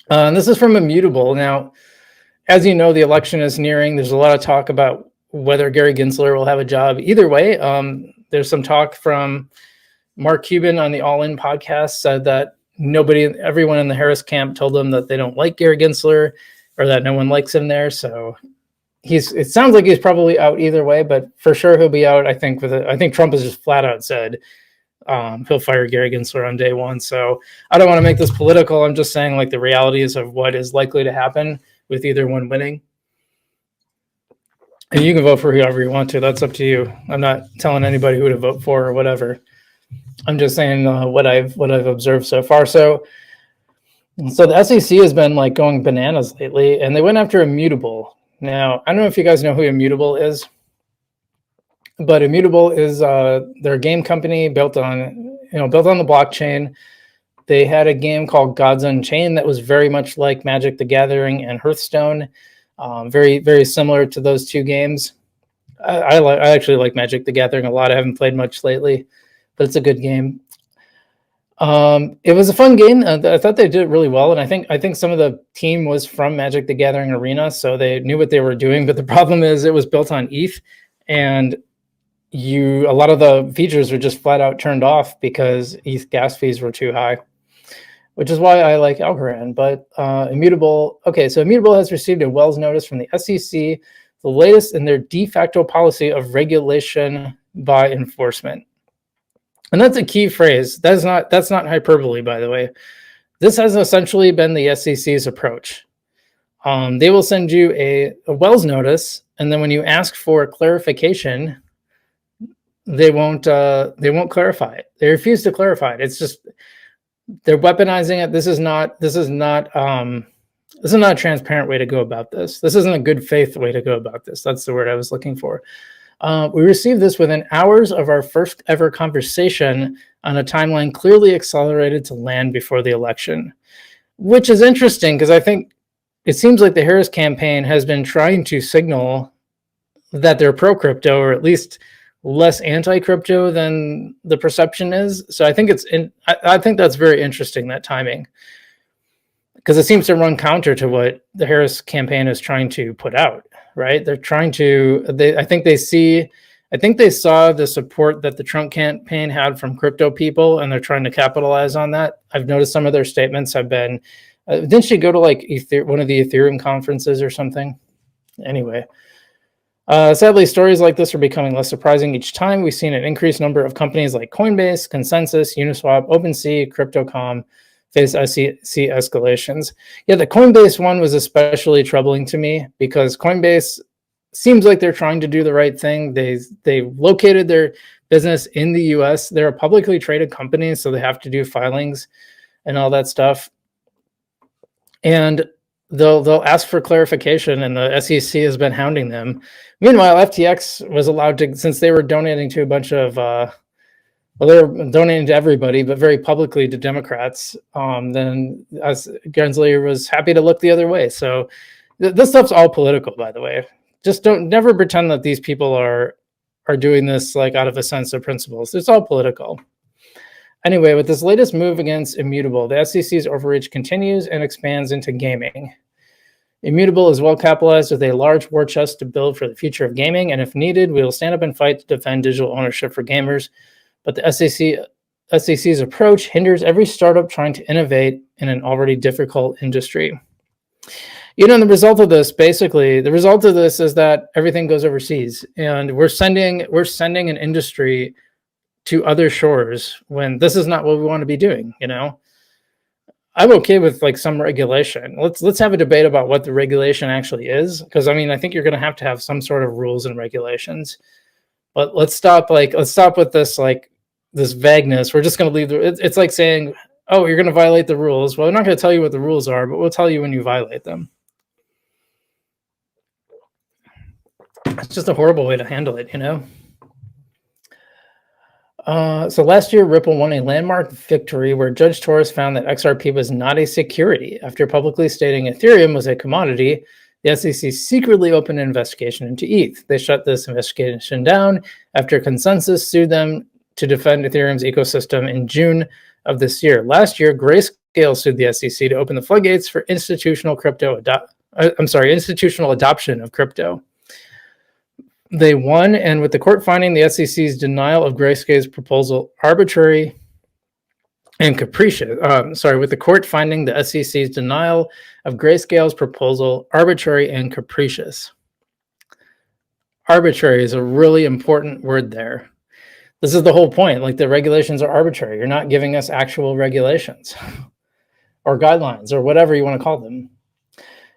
And this is from Immutable. Now, as you know, the election is nearing. There's a lot of talk about whether Gary Gensler will have a job. Either way, there's some talk from Mark Cuban on the All In podcast said that everyone in the Harris camp told him that they don't like Gary Gensler or that no one likes him there. So it sounds like he's probably out either way, but for sure he'll be out. I think Trump has just flat out said he'll fire Gary Gensler on day one. So I don't want to make this political. I'm just saying like the realities of what is likely to happen with either one winning. And you can vote for whoever you want to. That's up to you. I'm not telling anybody who to vote for or whatever. I'm just saying what I've observed so far. So the SEC has been like going bananas lately, and they went after Immutable. Now, I don't know if you guys know who Immutable is, but Immutable is their game company built on the blockchain. They had a game called Gods Unchained that was very much like Magic the Gathering and Hearthstone, very, very similar to those two games. I actually like Magic the Gathering a lot. I haven't played much lately, but it's a good game. It was a fun game. I thought they did it really well, and I think some of the team was from Magic the Gathering Arena, so they knew what they were doing. But the problem is it was built on ETH, and a lot of the features were just flat out turned off because ETH gas fees were too high, which is why I like Algorand. But Immutable has received a Wells notice from the SEC, the latest in their de facto policy of regulation by enforcement. And that's a key phrase. That's not hyperbole, by the way. This has essentially been the SEC's approach. They will send you a Wells notice, and then when you ask for clarification, they won't clarify it. They refuse to clarify it. It's just they're weaponizing it. This is not a transparent way to go about this. This isn't a good faith way to go about this. That's the word I was looking for. We received this within hours of our first ever conversation on a timeline clearly accelerated to land before the election, which is interesting because I think it seems like the Harris campaign has been trying to signal that they're pro-crypto, or at least less anti-crypto than the perception is. So I think I think that's very interesting, that timing, because it seems to run counter to what the Harris campaign is trying to put out, right? They're trying to, I think they saw the support that the Trump campaign had from crypto people, and they're trying to capitalize on that. I've noticed some of their statements have been, didn't she go to like one of the Ethereum conferences or something? Anyway, sadly, stories like this are becoming less surprising each time. We've seen an increased number of companies like Coinbase, Consensus, Uniswap, OpenSea, Crypto.com face SEC escalations. Yeah, the Coinbase one was especially troubling to me because Coinbase seems like they're trying to do the right thing. They located their business in the US. They're a publicly traded company, so they have to do filings and all that stuff. And they'll ask for clarification, and the SEC has been hounding them. Meanwhile, FTX was allowed to, since they were donating to a bunch of they were donating to everybody, but very publicly to Democrats. Then as Gensler was happy to look the other way. So this stuff's all political, by the way. Just never pretend that these people are doing this like out of a sense of principles. It's all political. Anyway, with this latest move against Immutable, the SEC's overreach continues and expands into gaming. Immutable is well capitalized with a large war chest to build for the future of gaming, and if needed, we will stand up and fight to defend digital ownership for gamers. But the SEC's approach hinders every startup trying to innovate in an already difficult industry. You know, the result of this is that everything goes overseas, and we're sending an industry to other shores when this is not what we want to be doing. You know, I'm okay with like some regulation. Let's have a debate about what the regulation actually is, because I mean, I think you're going to have some sort of rules and regulations. But let's stop with this like this vagueness. We're just going to leave it's like saying, oh, you're going to violate the rules. Well, we're not going to tell you what the rules are, but we'll tell you when you violate them. It's just a horrible way to handle it, you know? So last year, Ripple won a landmark victory where Judge Torres found that XRP was not a security. After publicly stating Ethereum was a commodity, the SEC secretly opened an investigation into ETH. They shut this investigation down after Consensus sued them to defend Ethereum's ecosystem in June of this year. Last year, Grayscale Grayscale sued the SEC to open the floodgates for institutional adoption of crypto. They won, and with the court finding the SEC's denial of Grayscale's proposal arbitrary and capricious. With the court finding the SEC's denial of Grayscale's proposal arbitrary and capricious. Arbitrary is a really important word there. This is the whole point. Like, the regulations are arbitrary. You're not giving us actual regulations or guidelines or whatever you want to call them.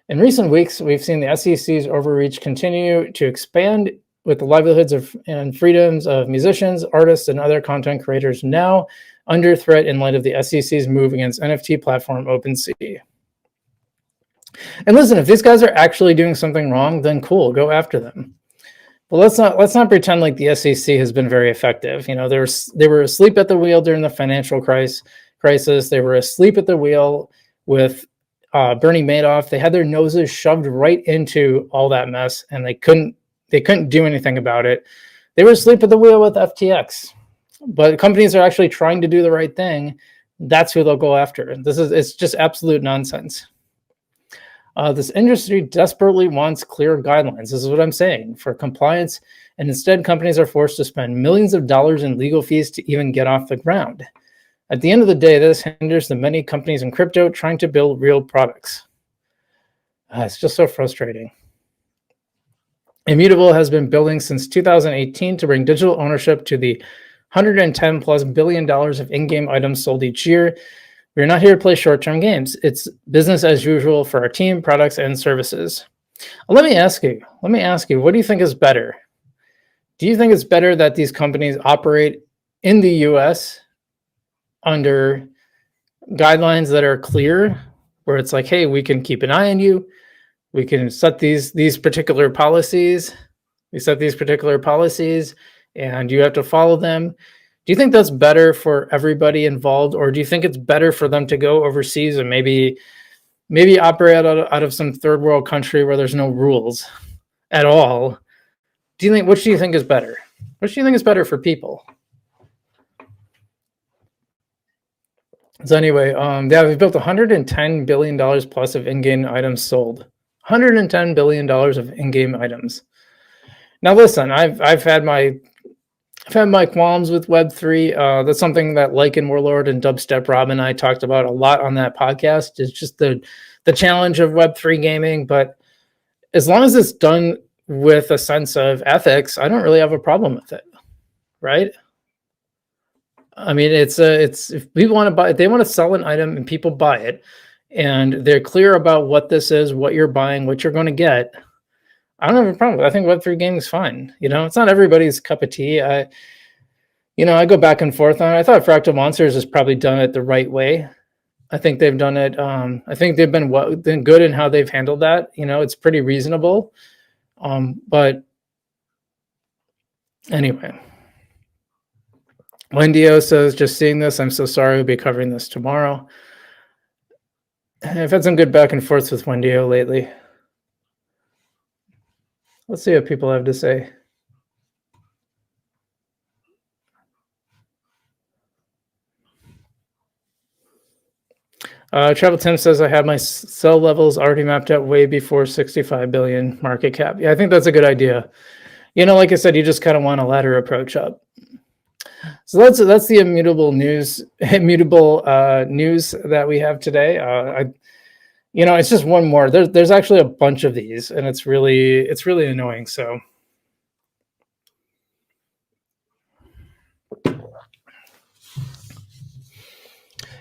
In recent weeks, we've seen the SEC's overreach continue to expand, with the livelihoods and freedoms of musicians, artists, and other content creators now under threat in light of the SEC's move against NFT platform OpenSea. And listen, if these guys are actually doing something wrong, then cool, go after them. But let's not pretend like the SEC has been very effective. You know, they were asleep at the wheel during the financial crisis. They were asleep at the wheel with Bernie Madoff. They had their noses shoved right into all that mess, and they couldn't do anything about it. They were asleep at the wheel with FTX. But companies are actually trying to do the right thing. That's who they'll go after. It's just absolute nonsense. This industry desperately wants clear guidelines. This is what I'm saying, for compliance, and instead companies are forced to spend millions of dollars in legal fees to even get off the ground. At the end of the day, this hinders the many companies in crypto trying to build real products. It's just so frustrating. Immutable has been building since 2018 to bring digital ownership to the $110+ billion of in-game items sold each year. We're not here to play short-term games. It's business as usual for our team, products, and services. Let me ask you, what do you think is better? Do you think it's better that these companies operate in the US under guidelines that are clear, where it's like, hey, we can keep an eye on you, we can set these particular policies, and you have to follow them? Do you think that's better for everybody involved, or do you think it's better for them to go overseas and maybe operate out of some third world country where there's no rules at all? Which do you think is better? Which do you think is better for people? So anyway, we've built $110 billion plus of in-game items sold. $110 billion of in-game items. Now listen, I've had my qualms with Web3. That's something that Lycan Warlord and Dubstep Rob and I talked about a lot on that podcast. It's just the challenge of Web3 gaming. But as long as it's done with a sense of ethics, I don't really have a problem with it, right? I mean, it's if people want to buy it, they want to sell an item and people buy it, and they're clear about what this is, what you're buying, what you're going to get. I don't have a problem. I think Web3 gaming is fine. You know, it's not everybody's cup of tea. I go back and forth on it. I thought Fractal Monsters has probably done it the right way. I think they've done it. I think they've been good in how they've handled that. You know, it's pretty reasonable. But anyway, Wendio says, just seeing this, I'm so sorry. We'll be covering this tomorrow. I've had some good back and forth with Wendio lately. Let's see what people have to say. Travel Tim says, I have my sell levels already mapped out way before 65 billion market cap. Yeah, I think that's a good idea. You know, like I said, you just kind of want a ladder approach up. So that's the immutable news that we have today. It's just one more. There's actually a bunch of these, and it's really annoying. So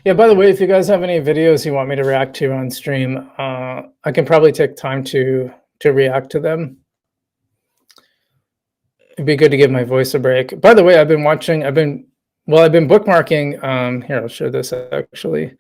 yeah, by the way, if you guys have any videos you want me to react to on stream, I can probably take time to react to them. It'd be good to give my voice a break. By the way, I've been bookmarking. Here, I'll show this actually.